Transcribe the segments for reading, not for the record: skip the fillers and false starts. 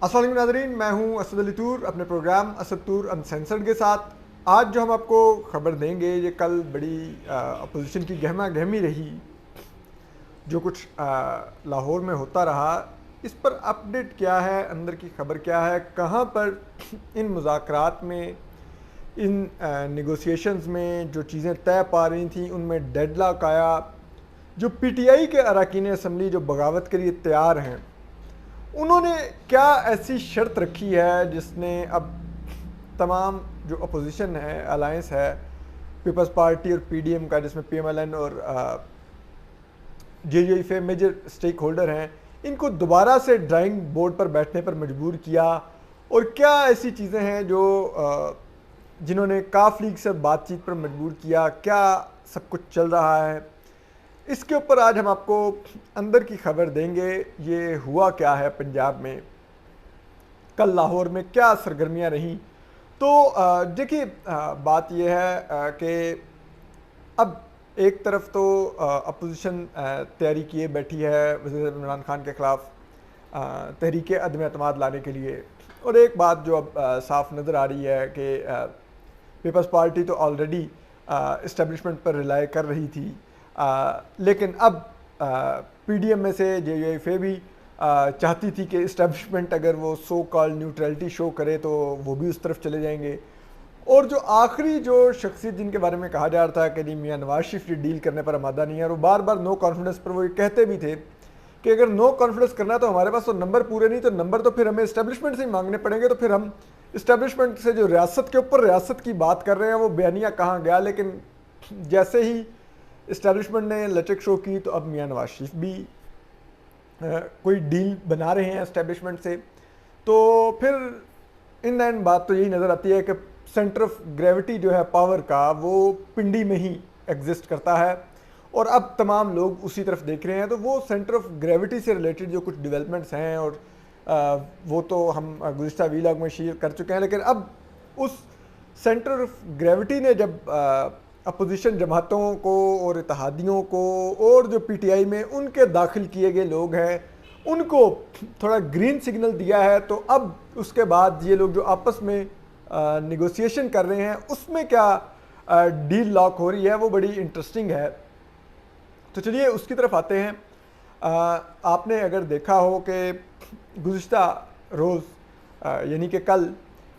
अस्सलाम वालेकुम नाज़रीन, मैं हूं असद अली तूर अपने प्रोग्राम असद तूर अनसेंसर्ड के साथ। आज जो हम आपको खबर देंगे ये कल बड़ी अपोजिशन की गहमा गहमी रही, जो कुछ लाहौर में होता रहा। इस पर अपडेट क्या है, अंदर की खबर क्या है, कहाँ पर इन मुज़ाकरात में, इन नेगोशिएशंस में जो चीज़ें तय पा रही थी उनमें डेडलॉक आया। जो पीटीआई के अरकान असम्बली जो बगावत के लिए तैयार हैं, उन्होंने क्या ऐसी शर्त रखी है जिसने अब तमाम जो अपोजिशन है, अलायंस है, पीपल्स पार्टी और पीडीएम का, जिसमें पीएमएलएन और जेयूआईफे मेजर स्टेक होल्डर हैं, इनको दोबारा से ड्राइंग बोर्ड पर बैठने पर मजबूर किया। और क्या ऐसी चीज़ें हैं जो जिन्होंने काफ लीग से बातचीत पर मजबूर किया, क्या सब कुछ चल रहा है, इसके ऊपर आज हम आपको अंदर की खबर देंगे। ये हुआ क्या है पंजाब में, कल लाहौर में क्या सरगर्मियां रहीं। तो देखिए, बात यह है कि अब एक तरफ तो अपोजिशन तैयारी किए बैठी है वज़ीर इमरान खान के ख़िलाफ़ तहरीक अदम एतमाद लाने के लिए, और एक बात जो अब साफ नज़र आ रही है कि पीपल्स पार्टी तो ऑलरेडी इस्टेब्लिशमेंट पर रिलाई कर रही थी, लेकिन अब पीडीएम में से जेयूआईफे भी चाहती थी कि इस्टेब्लिशमेंट अगर वो सो कॉल्ड न्यूट्रलिटी शो करे तो वो भी उस तरफ चले जाएंगे। और जो आखिरी जो शख्सियत जिनके बारे में कहा जा रहा था कि नहीं, मियाँ नवाज शरीफ डील करने पर आमादा नहीं है, और वो बार बार नो कॉन्फिडेंस पर वो ये कहते भी थे कि अगर नो कॉन्फिडेंस करना है तो हमारे पास तो नंबर पूरे नहीं, तो नंबर तो फिर हमें इस्टेब्लिशमेंट से ही मांगने पड़ेंगे। तो फिर हम इस्टेब्लिशमेंट से जो रियासत के ऊपर रियासत की बात कर रहे हैं वो बयानिया कहाँ गया। लेकिन जैसे ही इस्टेब्लिशमेंट ने लचक शो की तो अब मियाँ नवाज शरीफ भी कोई डील बना रहे हैं इस्टेब्लिशमेंट से। तो फिर इन द एंड बात तो यही नज़र आती है कि सेंटर ऑफ ग्रेविटी जो है पावर का, वो पिंडी में ही एग्जिस्ट करता है, और अब तमाम लोग उसी तरफ देख रहे हैं। तो वो सेंटर ऑफ ग्रेविटी से रिलेटेड जो कुछ डेवलपमेंट्स हैं, और वो तो हम गुज़िश्ता वीलॉग में शेयर कर चुके हैं, लेकिन अब उस सेंटर ऑफ ग्रेविटी ने जब अपोजिशन जमातों को और इत्तेहादियों को और जो पीटीआई में उनके दाखिल किए गए लोग हैं उनको थोड़ा ग्रीन सिग्नल दिया है, तो अब उसके बाद ये लोग जो आपस में नेगोशिएशन कर रहे हैं उसमें क्या डील लॉक हो रही है, वो बड़ी इंटरेस्टिंग है। तो चलिए उसकी तरफ आते हैं। आपने अगर देखा हो कि गुज़िश्ता रोज़ यानी कि कल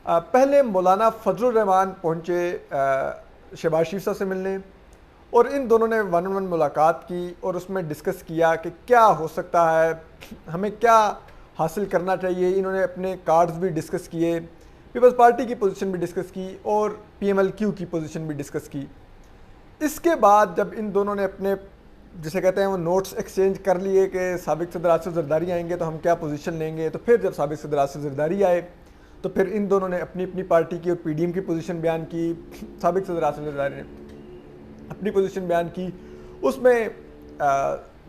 पहले मौलाना फजलुर रहमान पहुँचे शहबाज शरीफ साहब से मिलने, और इन दोनों ने वन ऑन वन मुलाकात की और उसमें डिस्कस किया कि क्या हो सकता है, हमें क्या हासिल करना चाहिए। इन्होंने अपने कार्ड्स भी डिस्कस किए, पीपल्स पार्टी की पोजीशन भी डिस्कस की और पीएमएलक्यू की पोजीशन भी डिस्कस की। इसके बाद जब इन दोनों ने अपने, जिसे कहते हैं, वो नोट्स एक्सचेंज कर लिए कि साबिक सदर आसिफ जरदारी आएंगे तो हम क्या पोजीशन लेंगे, तो फिर जब साबिक सदर आसिफ जरदारी आए तो फिर इन दोनों ने अपनी अपनी पार्टी की और पीडीएम की पोजीशन बयान की, साबिक सदर आसिफ जरदारी ने अपनी पोजीशन बयान की। उसमें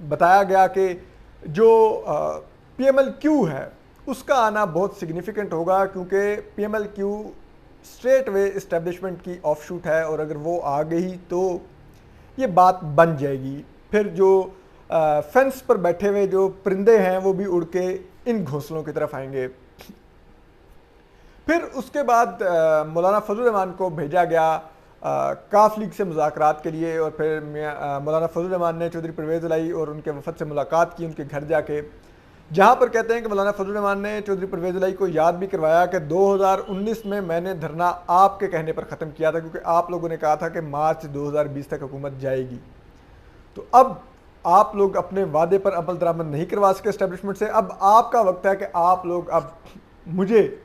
बताया गया कि जो पीएमएलक्यू है उसका आना बहुत सिग्निफिकेंट होगा, क्योंकि पीएमएलक्यू स्ट्रेट वे इस्टेब्लिशमेंट की ऑफशूट है, और अगर वो आ गई तो ये बात बन जाएगी। फिर जो फेंस पर बैठे हुए जो परिंदे हैं वो भी उड़ के इन घोंसलों की तरफ आएंगे। फिर उसके बाद मौलाना फजलुर रहमान को भेजा गया काफ लीग से मुज़ाकरात के लिए, और फिर मौलाना फजलुर रहमान ने चौधरी परवेज़ इलाही और उनके वफद से मुलाकात की उनके घर जाके, जहाँ पर कहते हैं कि मौलाना फजलुर रहमान ने चौधरी परवेज़ इलाही को याद भी करवाया कि 2019 में मैंने धरना आपके कहने पर ख़त्म किया था, क्योंकि आप लोगों ने कहा था कि मार्च 2020 तक हुकूमत जाएगी। तो अब आप लोग अपने वादे पर अमल दरामद नहीं करवा सके इस्टेब्लिशमेंट से, अब आपका वक्त है कि आप लोग अब मुझे,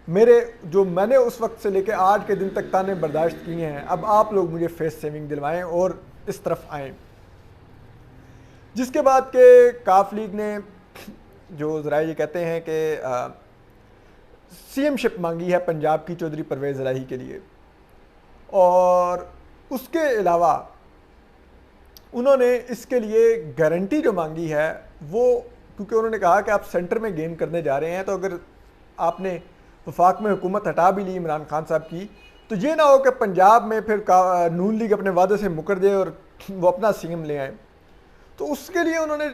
मेरे जो मैंने उस वक्त से लेकर आज के दिन तक ताने बर्दाश्त किए हैं, अब आप लोग मुझे फेस सेविंग दिलवाएं और इस तरफ आएँ। जिसके बाद के काफ लीग ने जो ज़रा ये कहते हैं कि सीएमशिप मांगी है पंजाब की चौधरी परवेज़ इलाही के लिए, और उसके अलावा उन्होंने इसके लिए गारंटी जो मांगी है वो, क्योंकि उन्होंने कहा कि आप सेंटर में गेम करने जा रहे हैं, तो अगर आपने वफाक में हुकूमत हटा भी ली इमरान खान साहब की, तो ये ना हो कि पंजाब में फिर नून लीग अपने वादे से मुकर जाए और वो अपना सीएम ले आए। तो उसके लिए उन्होंने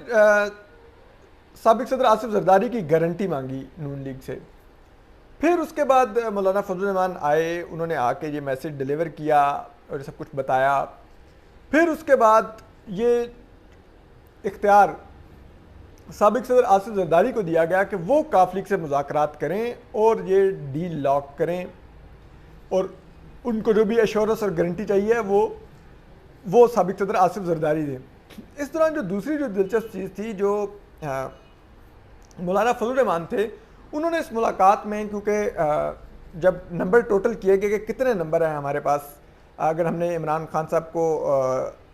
साबिक सदर आसिफ जरदारी की गारंटी मांगी नून लीग से। फिर उसके बाद मौलाना फजल रहमान आए, उन्होंने आके ये मैसेज डिलीवर किया और सब कुछ बताया। फिर उसके बाद ये इख्तियार साबिक सदर आसिफ जरदारी को दिया गया कि वो काफ लीग से मुज़ाकरात करें और ये डील लॉक करें, और उनको जो भी एश्योरेंस और गारंटी चाहिए वो साबिक सदर आसिफ जरदारी दें। इस दौरान जो दूसरी जो दिलचस्प चीज़ थी, जो मौलाना फजल रहमान थे, उन्होंने इस मुलाकात में, क्योंकि जब नंबर टोटल किए गए कि कितने नंबर हैं हमारे पास, अगर हमने इमरान खान साहब को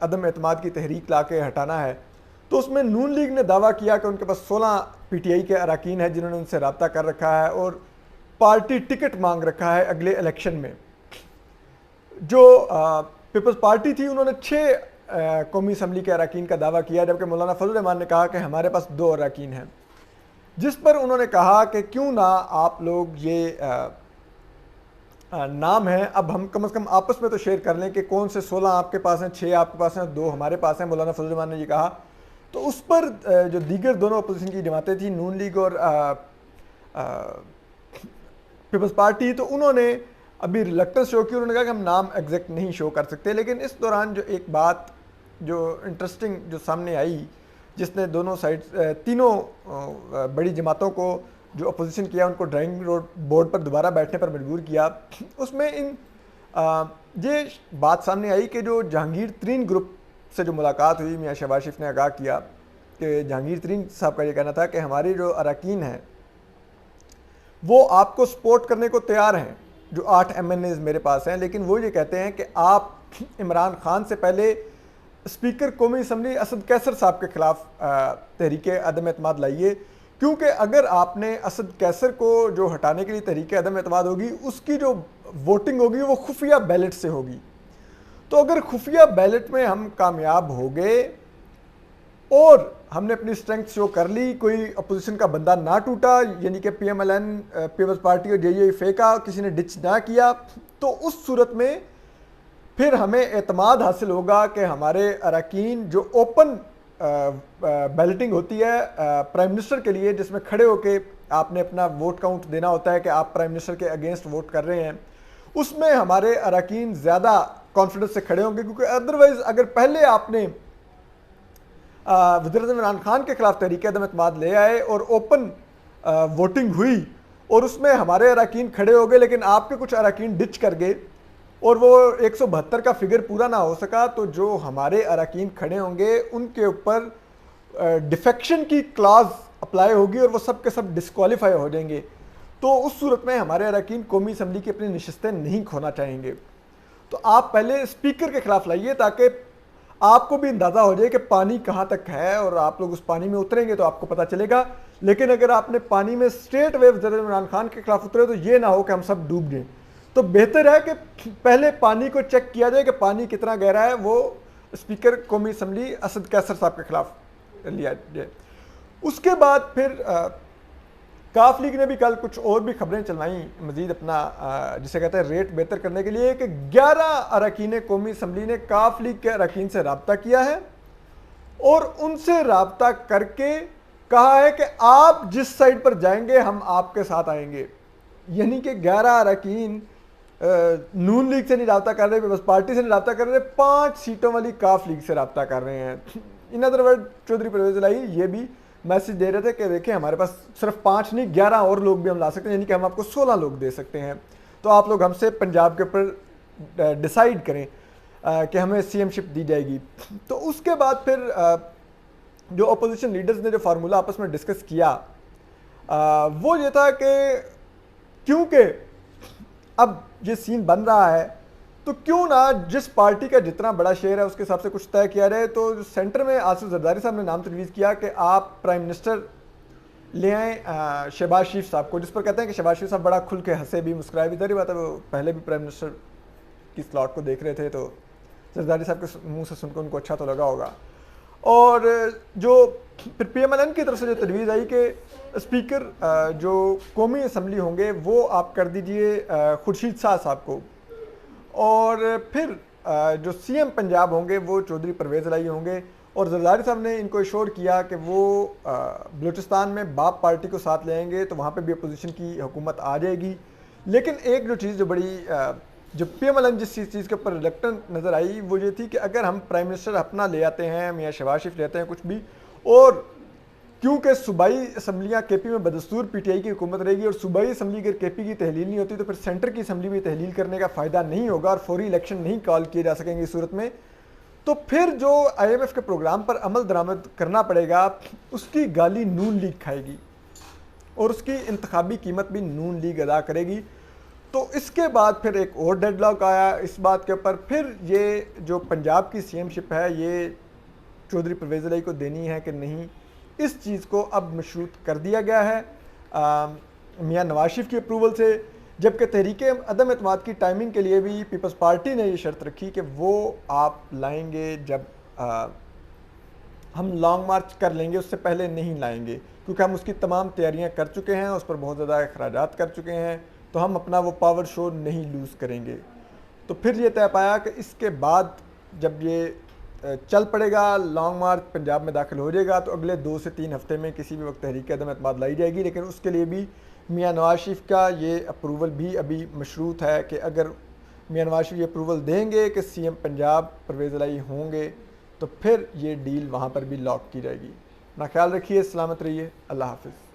अदम एतमाद की तहरीक ला के हटाना है, तो उसमें नून लीग ने दावा किया कि उनके पास 16 पीटीआई के अरकान हैं जिन्होंने उनसे रब्ता कर रखा है और पार्टी टिकट मांग रखा है अगले इलेक्शन में। जो पीपल्स पार्टी थी, उन्होंने 6 कौमी असम्बली के अरकान का दावा किया, जबकि मौलाना फजल रहमान ने कहा कि हमारे पास 2 अरकान हैं, जिस पर उन्होंने कहा कि क्यों ना आप लोग ये नाम है, अब हम कम से कम आपस में तो शेयर कर लें कि कौन से 16 आपके पास हैं, 6 आपके पास हैं, 2 हमारे पास हैं। मौलाना फजल रहमान ने ये कहा। तो उस पर जो दीगर दोनों अपोजिशन की जमातें थी, नून लीग और पीपल्स पार्टी, तो उन्होंने अभी रिलक्टेंस शो की, उन्होंने कहा कि हम नाम एग्जैक्ट नहीं शो कर सकते। लेकिन इस दौरान जो एक बात जो इंटरेस्टिंग जो सामने आई, जिसने दोनों साइड तीनों बड़ी जमातों को जो अपोजिशन किया, उनको ड्राइंग बोर्ड पर दोबारा बैठने पर मजबूर किया, उसमें ये बात सामने आई कि जो जहांगीर तरीन ग्रुप से जो मुलाकात हुई, मियाँ शहबाज शरीफ ने आगाह किया कि जहांगीर तरीन साहब का ये कहना था कि हमारी जो अरकान हैं वो आपको सपोर्ट करने को तैयार हैं, जो 8 MNAs मेरे पास हैं, लेकिन वो ये कहते हैं कि आप इमरान खान से पहले स्पीकर कौमी असम्बली असद कैसर साहब के खिलाफ तहरीक अदम एतमाद लाइए, क्योंकि अगर आपने असद कैसर को जो हटाने के लिए तहरीक अदम एतमाद होगी, उसकी जो वोटिंग होगी वो खुफिया बैलेट से होगी। तो अगर खुफिया बैलेट में हम कामयाब हो गए और हमने अपनी स्ट्रेंथ शो कर ली, कोई अपोजिशन का बंदा ना टूटा, यानी कि PMLN, पीपल्स पार्टी और JUIF का किसी ने डिच ना किया, तो उस सूरत में फिर हमें एतमाद हासिल होगा कि हमारे अरकान जो ओपन बैलेटिंग होती है प्राइम मिनिस्टर के लिए, जिसमें खड़े होके आपने अपना वोट काउंट देना होता है कि आप प्राइम मिनिस्टर के अगेंस्ट वोट कर रहे हैं, उसमें हमारे अरकान ज़्यादा कॉन्फिडेंस से खड़े होंगे। क्योंकि अदरवाइज़ अगर पहले आपने वज़ीर-ए-आज़म इमरान खान के खिलाफ तहरीक अदम एतमाद ले आए और ओपन वोटिंग हुई और उसमें हमारे अरकान खड़े हो गए, लेकिन आपके कुछ अरकान डिच कर गए और वो 172 का फिगर पूरा ना हो सका, तो जो हमारे अरकान खड़े होंगे उनके ऊपर डिफेक्शन की क्लॉज अप्लाई होगी और वो सब के सब डिस्क्वालीफाई हो जाएंगे। तो उस सूरत में हमारे अरकान कौमी असम्बली की अपनी नशिस्तें नहीं खोना चाहेंगे। तो आप पहले स्पीकर के खिलाफ लाइए, ताकि आपको भी अंदाज़ा हो जाए कि पानी कहाँ तक है और आप लोग उस पानी में उतरेंगे तो आपको पता चलेगा। लेकिन अगर आपने पानी में स्ट्रेट वे वज़ीर इमरान खान के खिलाफ उतरे तो ये ना हो कि हम सब डूब जाएं। तो बेहतर है कि पहले पानी को चेक किया जाए कि पानी कितना गहरा है, वो स्पीकर कौमी असम्बली असद कैसर साहब के खिलाफ लिया जाए। उसके बाद फिर काफ लीग ने भी कल कुछ और भी खबरें चलवाई मजीद अपना जिसे कहते हैं रेट बेहतर करने के लिए, कि 11 अरकान कौमी असम्बली ने काफ लीग के अरकान से रब्ता किया है और उनसे रब्ता करके कहा है कि आप जिस साइड पर जाएंगे हम आपके साथ आएंगे। यानी कि 11 अरकान नून लीग से नहीं रब्ता कर रहे, बस पार्टी से नहीं रब्ता कर रहे, 5 सीटों वाली काफ लीग से रब्ता कर रहे हैं। In other word Chaudhry Pervez Elahi ये भी मैसेज दे रहे थे कि देखिए हमारे पास सिर्फ 5 नहीं 11 और लोग भी हम ला सकते हैं, यानी कि हम आपको 16 लोग दे सकते हैं। तो आप लोग हमसे पंजाब के ऊपर डिसाइड करें कि हमें CMशिप दी जाएगी। तो उसके बाद फिर जो अपोजिशन लीडर्स ने जो फार्मूला आपस में डिस्कस किया वो ये था कि क्योंकि अब ये सीन बन रहा है, तो क्यों ना जिस पार्टी का जितना बड़ा शेयर है उसके हिसाब से कुछ तय किया जाए। तो सेंटर में आसिफ जरदारी साहब ने नाम तजवीज़ किया कि आप प्राइम मिनिस्टर ले आएँ शहबाज शरीफ साहब को, जिस पर कहते हैं कि शहबाज शरीफ साहब बड़ा खुल के हंसे भी मुस्कुराए भी। इधर ही बात है, वो पहले भी प्राइम मिनिस्टर की स्लॉट को देख रहे थे, तो जरदारी साहब के मुँह से सुनकर उनको अच्छा तो लगा होगा। और जो फिर PMLN की तरफ से जो तजवीज़ आई कि स्पीकर जो कौमी असम्बली होंगे वो आप कर दीजिए खुर्शीद शाह साहब को, और फिर जो CM पंजाब होंगे वो चौधरी परवेज़ इलाही होंगे, और जरदारी साहब ने इनको इशोर किया कि वो बलूचिस्तान में बाप पार्टी को साथ ले आएंगे तो वहाँ पे भी अपोजिशन की हुकूमत आ जाएगी। लेकिन एक जो चीज़ जो बड़ी जो PMLN जिस चीज़ के ऊपर रिलक्टेंट नज़र आई वो ये थी कि अगर हम प्राइम मिनिस्टर अपना ले आते हैं, मियाँ शहबाज शरीफ ले आते हैं कुछ भी, और क्योंकि सूबाई असम्बलियाँ KP में बदस्तूर PTI की हुकूमत रहेगी और सूबाई असम्बली अगर KP की तहलील नहीं होती तो फिर सेंटर की असम्बली में तहलील करने का फ़ायदा नहीं होगा और फौरी इलेक्शन नहीं कॉल किए जा सकेंगे इस सूरत में। तो फिर जो IMF के प्रोग्राम पर अमल दरामद करना पड़ेगा उसकी गाली नून लीग खाएगी और उसकी इंतखाबी कीमत भी नून लीग अदा करेगी। तो इसके बाद फिर एक और डेडलॉक आया इस बात के ऊपर, फिर ये जो पंजाब की CMशिप है ये चौधरी परवेज़ इलाही को देनी है कि नहीं, इस चीज़ को अब मशरूत कर दिया गया है मियाँ नवाज शरीफ की अप्रूवल से। जबकि तहरीक अदम एतमाद की टाइमिंग के लिए भी पीपल्स पार्टी ने ये शर्त रखी कि वो आप लाएंगे जब हम लॉन्ग मार्च कर लेंगे, उससे पहले नहीं लाएंगे, क्योंकि हम उसकी तमाम तैयारियां कर चुके हैं, उस पर बहुत ज़्यादा अखराजात कर चुके हैं, तो हम अपना वो पावर शो नहीं लूज़ करेंगे। तो फिर ये तय पाया कि इसके बाद जब ये चल पड़ेगा, लॉन्ग मार्च पंजाब में दाखिल हो जाएगा, तो अगले 2 से 3 हफ्ते में किसी भी वक्त तहरीक अदम एतमाद लाई जाएगी। लेकिन उसके लिए भी मियाँ नवाज शरीफ का ये अप्रूवल भी अभी मशरूत है कि अगर मियाँ नवाज शरीफ ये अप्रूवल देंगे कि CM पंजाब परवेज़ इलाही होंगे तो फिर ये डील वहाँ पर भी लॉक की जाएगी। ना ख्याल रखिए, सलामत रहिए, अल्लाह हाफिज़।